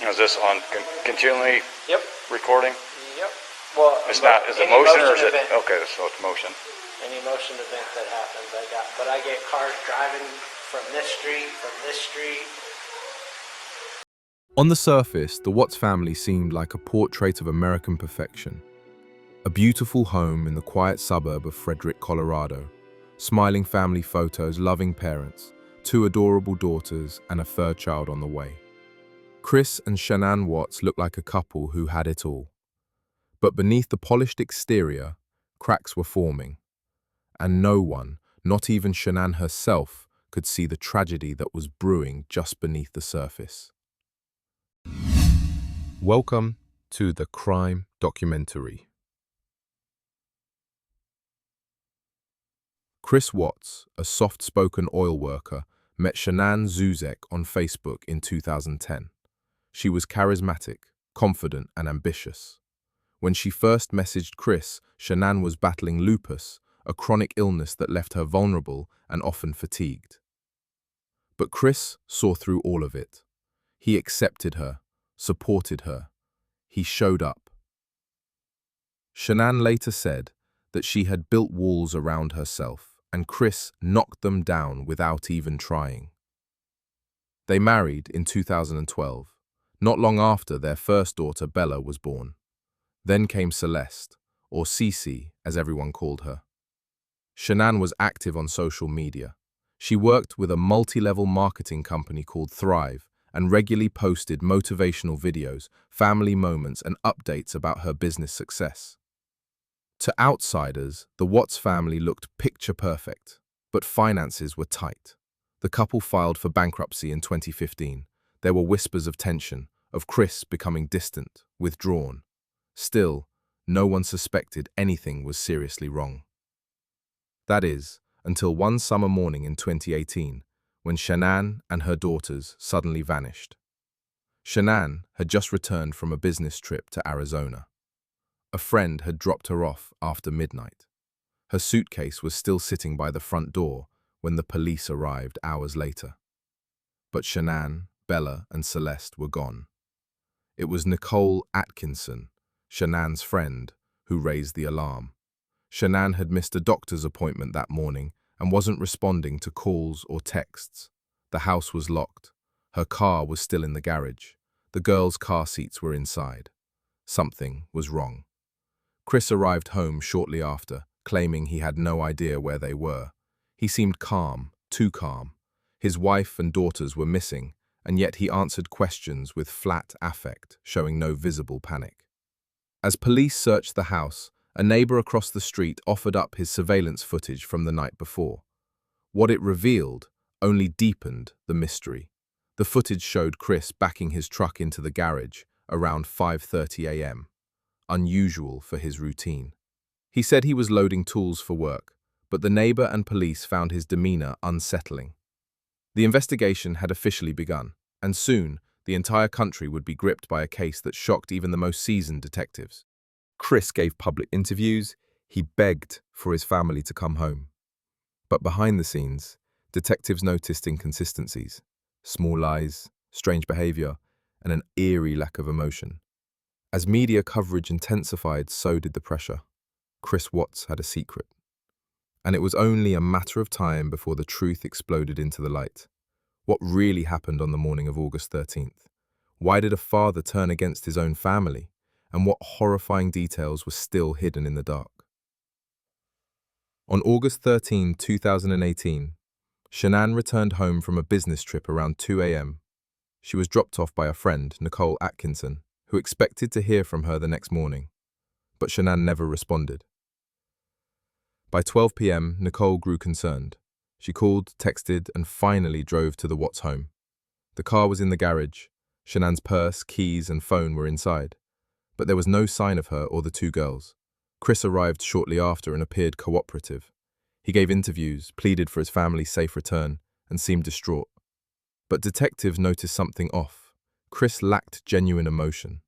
Is this on continually Yep. recording? Yep. Well, It's not. Is it any motion or is it? event, Okay, so it's motion. Any motion event that happens, I get cars driving from this street, On the surface, the Watts family seemed like a portrait of American perfection. A beautiful home in the quiet suburb of Frederick, Colorado. Smiling family photos, loving parents, 2 adorable daughters, and a 3rd child on the way. Chris and Shanann Watts looked like a couple who had it all. But beneath the polished exterior, cracks were forming. And no one, not even Shanann herself, could see the tragedy that was brewing just beneath the surface. Welcome to the Crime Documentary. Chris Watts, a soft-spoken oil worker, met Shanann Zuzek on Facebook in 2010. She was charismatic, confident, and ambitious. When she first messaged Chris, Shanann was battling lupus, a chronic illness that left her vulnerable and often fatigued. But Chris saw through all of it. He accepted her, supported her. He showed up. Shanann later said that she had built walls around herself, and Chris knocked them down without even trying. They married in 2012, not long after their first daughter Bella was born. Then came Celeste, or Cece as everyone called her. Shanann was active on social media. She worked with a multi-level marketing company called Thrive and regularly posted motivational videos, family moments, and updates about her business success. To outsiders, the Watts family looked picture-perfect, but finances were tight. The couple filed for bankruptcy in 2015. There were whispers of tension, of Chris becoming distant, withdrawn. Still, no one suspected anything was seriously wrong. That is, until one summer morning in 2018, when Shanann and her daughters suddenly vanished. Shanann had just returned from a business trip to Arizona. A friend had dropped her off after midnight. Her suitcase was still sitting by the front door when the police arrived hours later. But Shanann, Bella, and Celeste were gone. It was Nicole Atkinson, Shanann's friend, who raised the alarm. Shanann had missed a doctor's appointment that morning and wasn't responding to calls or texts. The house was locked. Her car was still in the garage. The girls' car seats were inside. Something was wrong. Chris arrived home shortly after, claiming he had no idea where they were. He seemed calm, too calm. His wife and daughters were missing, and yet he answered questions with flat affect, showing no visible panic. As police searched the house, a neighbor across the street offered up his surveillance footage from the night before. What it revealed only deepened the mystery. The footage showed Chris backing his truck into the garage around 5:30 a.m., unusual for his routine. He said he was loading tools for work, but the neighbor and police found his demeanor unsettling. The investigation had officially begun, and soon the entire country would be gripped by a case that shocked even the most seasoned detectives. Chris gave public interviews. He begged for his family to come home. But behind the scenes, detectives noticed inconsistencies, small lies, strange behavior, and an eerie lack of emotion. As media coverage intensified, so did the pressure. Chris Watts had a secret. And it was only a matter of time before the truth exploded into the light. What really happened on the morning of August 13th? Why did a father turn against his own family? And what horrifying details were still hidden in the dark? On August 13, 2018, Shanann returned home from a business trip around 2 a.m. She was dropped off by a friend, Nicole Atkinson, who expected to hear from her the next morning. But Shanann never responded. By 12 p.m., Nicole grew concerned. She called, texted, and finally drove to the Watts home. The car was in the garage. Shanann's purse, keys, and phone were inside. But there was no sign of her or the 2 girls. Chris arrived shortly after and appeared cooperative. He gave interviews, pleaded for his family's safe return, and seemed distraught. But detectives noticed something off. Chris lacked genuine emotion.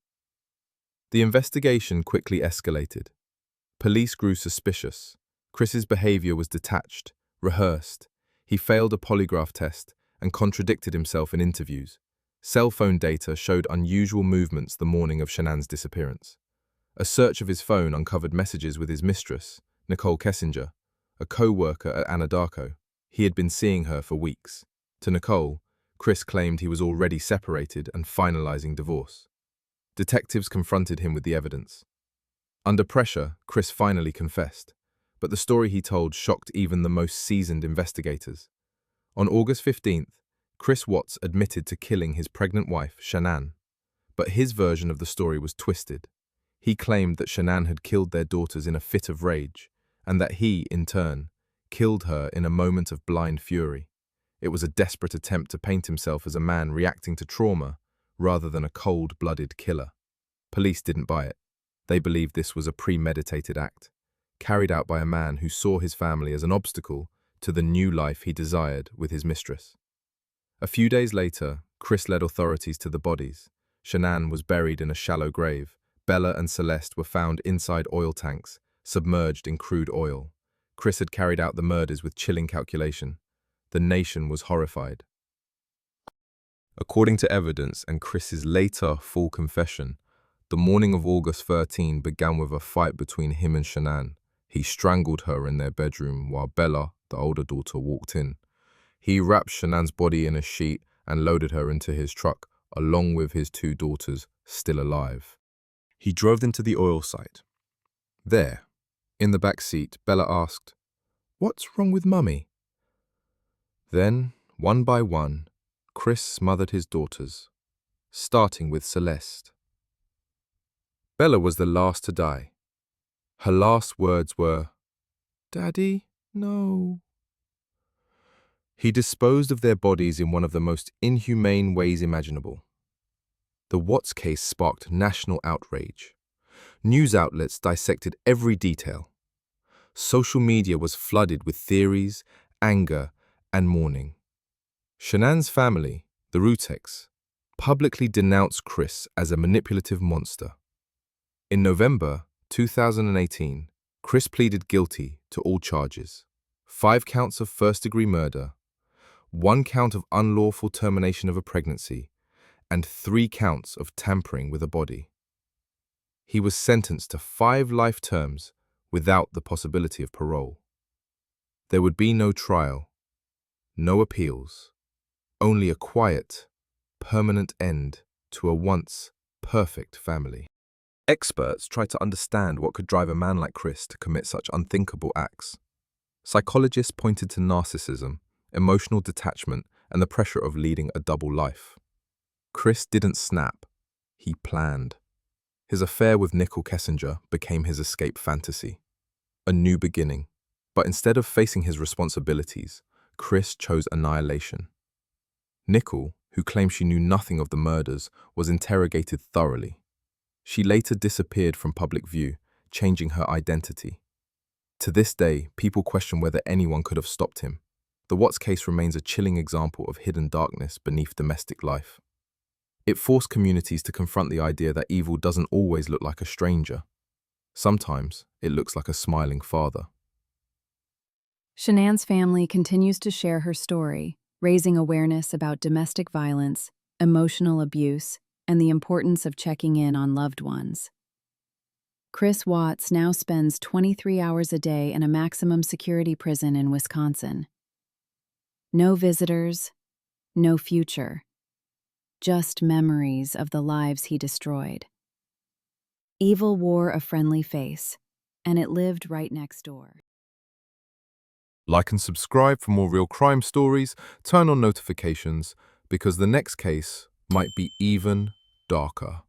The investigation quickly escalated. Police grew suspicious. Chris's behavior was detached, rehearsed. He failed a polygraph test and contradicted himself in interviews. Cell phone data showed unusual movements the morning of Shanann's disappearance. A search of his phone uncovered messages with his mistress, Nicole Kessinger, a co-worker at Anadarko. He had been seeing her for weeks. To Nicole, Chris claimed he was already separated and finalizing divorce. Detectives confronted him with the evidence. Under pressure, Chris finally confessed, but the story he told shocked even the most seasoned investigators. On August 15th, Chris Watts admitted to killing his pregnant wife, Shanann, but his version of the story was twisted. He claimed that Shanann had killed their daughters in a fit of rage, and that he, in turn, killed her in a moment of blind fury. It was a desperate attempt to paint himself as a man reacting to trauma rather than a cold-blooded killer. Police didn't buy it. They believed this was a premeditated act, carried out by a man who saw his family as an obstacle to the new life he desired with his mistress. A few days later, Chris led authorities to the bodies. Shanann was buried in a shallow grave. Bella and Celeste were found inside oil tanks, submerged in crude oil. Chris had carried out the murders with chilling calculation. The nation was horrified. According to evidence and Chris's later full confession, the morning of August 13 began with a fight between him and Shanann. He strangled her in their bedroom while Bella, the older daughter, walked in. He wrapped Shanann's body in a sheet and loaded her into his truck, along with his two daughters, still alive. He drove them to the oil site. There, in the back seat, Bella asked, "What's wrong with Mummy?" Then, one by one, Chris smothered his daughters, starting with Celeste. Bella was the last to die. Her last words were, "Daddy, no." He disposed of their bodies in one of the most inhumane ways imaginable. The Watts case sparked national outrage. News outlets dissected every detail. Social media was flooded with theories, anger, and mourning. Shanann's family, the Ruteks, publicly denounced Chris as a manipulative monster. In November 2018, Chris pleaded guilty to all charges: 5 counts of first-degree murder, 1 count of unlawful termination of a pregnancy, and 3 counts of tampering with a body. He was sentenced to 5 life terms without the possibility of parole. There would be no trial, no appeals, only a quiet, permanent end to a once perfect family. Experts tried to understand what could drive a man like Chris to commit such unthinkable acts. Psychologists pointed to narcissism, emotional detachment, and the pressure of leading a double life. Chris didn't snap, he planned. His affair with Nicole Kessinger became his escape fantasy, a new beginning. But instead of facing his responsibilities, Chris chose annihilation. Nicole, who claimed she knew nothing of the murders, was interrogated thoroughly. She later disappeared from public view, changing her identity. To this day, people question whether anyone could have stopped him. The Watts case remains a chilling example of hidden darkness beneath domestic life. It forced communities to confront the idea that evil doesn't always look like a stranger. Sometimes it looks like a smiling father. Shanann's family continues to share her story, raising awareness about domestic violence, emotional abuse, and the importance of checking in on loved ones. Chris Watts now spends 23 hours a day in a maximum security prison in Wisconsin. No visitors, no future. Just memories of the lives he destroyed. Evil wore a friendly face, and it lived right next door. Like and subscribe for more real crime stories, turn on notifications, because the next case might be even darker.